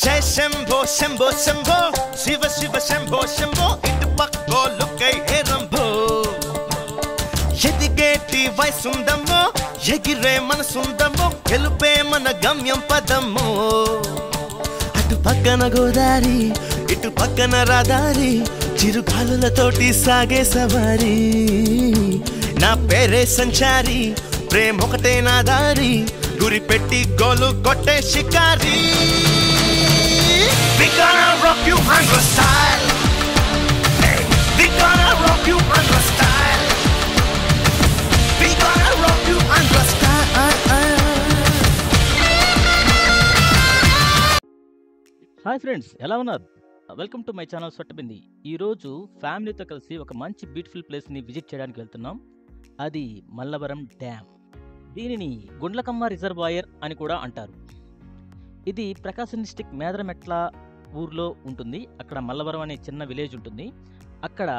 జయ శంభో శంభో శంభో శివ శివ శంభో శంభో ఇటు పక్కో లుక్కై ఏ రంభో ఎదిగేటి వయసుందమ్మో ఎగిరే మనసుందమ్మో గెలుపే మన గమ్యం పదమ్మో అటు పక్కన గోదారి ఇటు పక్కన రాదారి చిరుగాలులతోటి సాగే సవారి నా పేరే సంచారి ప్రేమ ఒకటే నా దారి గురి పెట్టి గోలు కొట్టే shikari We gonna rock you under style. Hey, we gonna rock you under style. We gonna rock you under style. Hi friends, ఎలా ఉన్నారు? వెల్కమ్ టు మై ఛానల్ సొట్టబింది. ఈరోజు ఫ్యామిలీతో కలిసి ఒక మంచి బ్యూటిఫుల్ ప్లేస్ని విజిట్ చేయడానికి వెళ్తున్నాం. అది మల్లవరం డ్యామ్. దీనిని గుండ్లకమ్మ రిజర్వాయర్ అని కూడా అంటారు. ఇది ప్రకాశం డిస్టిక్ మేదరమెట్ల ఊర్లో ఉంటుంది. అక్కడ మల్లవరం అనే చిన్న విలేజ్ ఉంటుంది. అక్కడ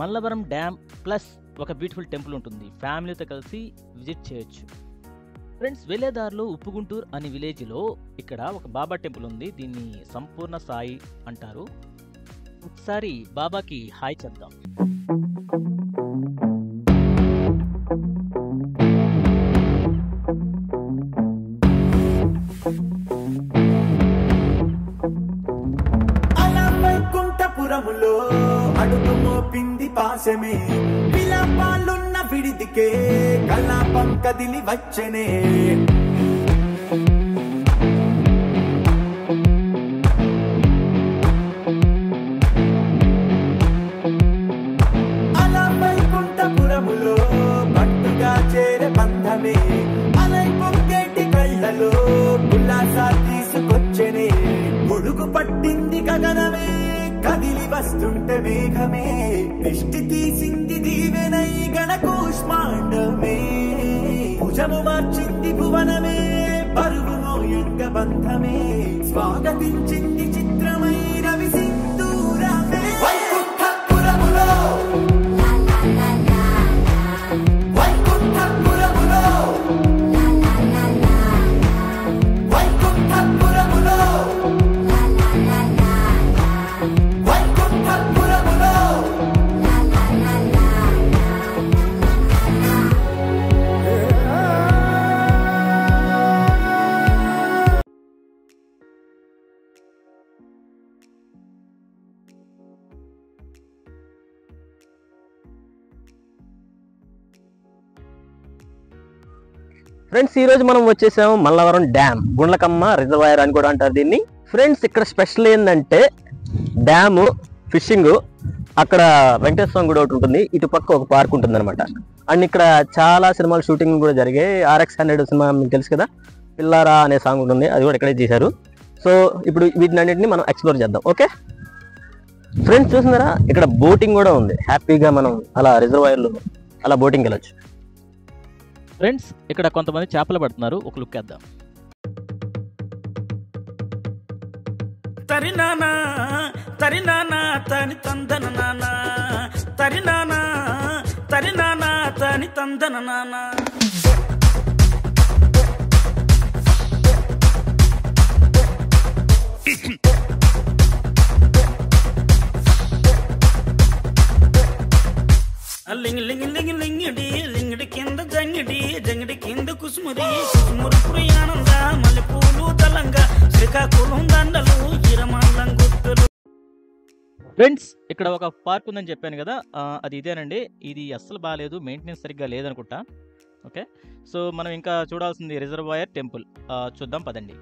మల్లవరం డ్యామ్ ప్లస్ ఒక బ్యూటిఫుల్ టెంపుల్ ఉంటుంది. ఫ్యామిలీతో కలిసి విజిట్ చేయొచ్చు. ఫ్రెండ్స్, వెళ్ళేదారిలో ఉప్పుగుంటూరు అనే విలేజ్లో ఇక్కడ ఒక బాబా టెంపుల్ ఉంది. దీన్ని సంపూర్ణ సాయి అంటారు. ఒకసారి బాబాకి హాయ్ చెప్దాం. అడుగు మోపింది పాశమే విలాపాలున్న విడిదికే కలాపం కదిలి వచ్చనే అలా వైకుంఠపురములో పట్టుగా చేరే బంధమే అలై పొంగేటి కళ్ళలో ఉల్లాసా తీసుకొచ్చనే ముడుగు పట్టింది గగనమే కదిలి వస్తుంటే మేఘమే దృష్టి తీసింది దీవెనై గణకూష్మాండమే భుజము మార్చింది భువనమే పరువు మోయంగ బంధమే స్వాగతించింది చిత్రమై రవి సింధూరమే వైకుంఠపురములో వైకుంఠపురములో వైకుంఠపురములో ఫ్రెండ్స్, ఈరోజు మనం వచ్చేసాము మల్లవరం డ్యామ్, గుండ్లకమ్మ రిజర్వాయర్ అని కూడా అంటారు దీన్ని. ఫ్రెండ్స్, ఇక్కడ స్పెషల్ ఏంటంటే డ్యాము, ఫిషింగ్, అక్కడ వెంకటేశ్వర స్వామి గుడి ఒకటి ఉంటుంది, ఇటు పక్క ఒక పార్క్ ఉంటుంది అనమాట. అండ్ ఇక్కడ చాలా సినిమాలు షూటింగ్ కూడా జరిగాయి. RX-100 సినిమా మీకు తెలుసు కదా, పిల్లారా అనే సాంగ్ ఉంటుంది, అది కూడా ఇక్కడే చేశారు. సో ఇప్పుడు వీటినన్నింటినీ మనం ఎక్స్ప్లోర్ చేద్దాం. ఓకే ఫ్రెండ్స్, చూస్తున్నారా ఇక్కడ బోటింగ్ కూడా ఉంది. హ్యాపీగా మనం అలా రిజర్వాయర్లో అలా బోటింగ్ వెళ్ళొచ్చు. ఫ్రెండ్స్, ఇక్కడ కొంతమంది చేపలు పడుతున్నారు. ఒక లుక్ వేద్దాం. తరినానా తరినానా తని తందన నానా తరినానా తరినానా తని తందన నానా లింగి లింగి లింగి లింగిడి లింగిడి కింద జంగిడి జంగిడి కింద కుసుమురి కుసుమురు ఆనంద మల్లెపూలు తలంగా శ్రీకాకుళం దండలు ఇరమాలం గుర్తులు. ఫ్రెండ్స్, ఇక్కడ ఒక పార్క్ ఉందని చెప్పాను కదా, అది ఇదేనండి. ఇది అస్సలు బాగాలేదు, మెయింటెనెన్స్ సరిగ్గా లేదనుకుంటా. ఓకే, సో మనం ఇంకా చూడాల్సింది రిజర్వాయర్ టెంపుల్. చూద్దాం పదండి.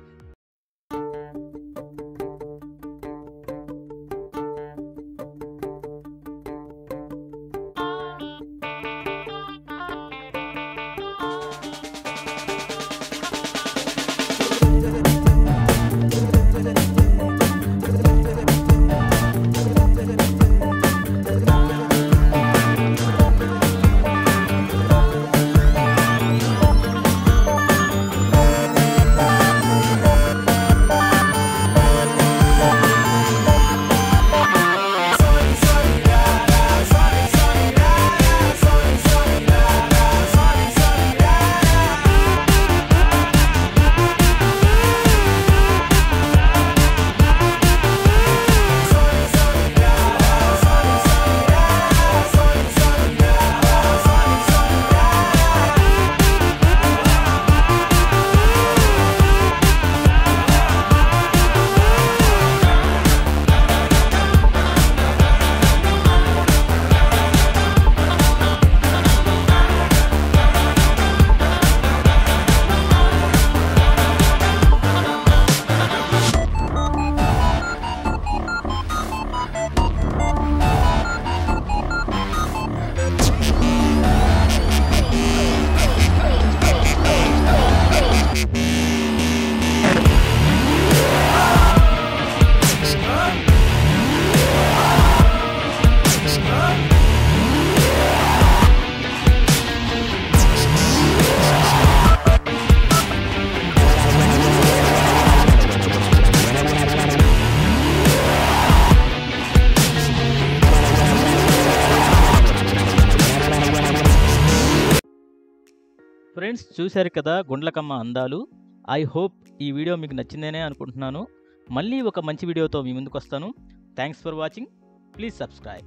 ఫ్రెండ్స్ చూశారు కదా గుండ్లకమ్మ అందాలు. ఐ హోప్ ఈ వీడియో మీకు నచ్చిందనే అనుకుంటున్నాను. మళ్ళీ ఒక మంచి వీడియోతో మీ ముందుకు వస్తాను. Thanks for watching. Please subscribe.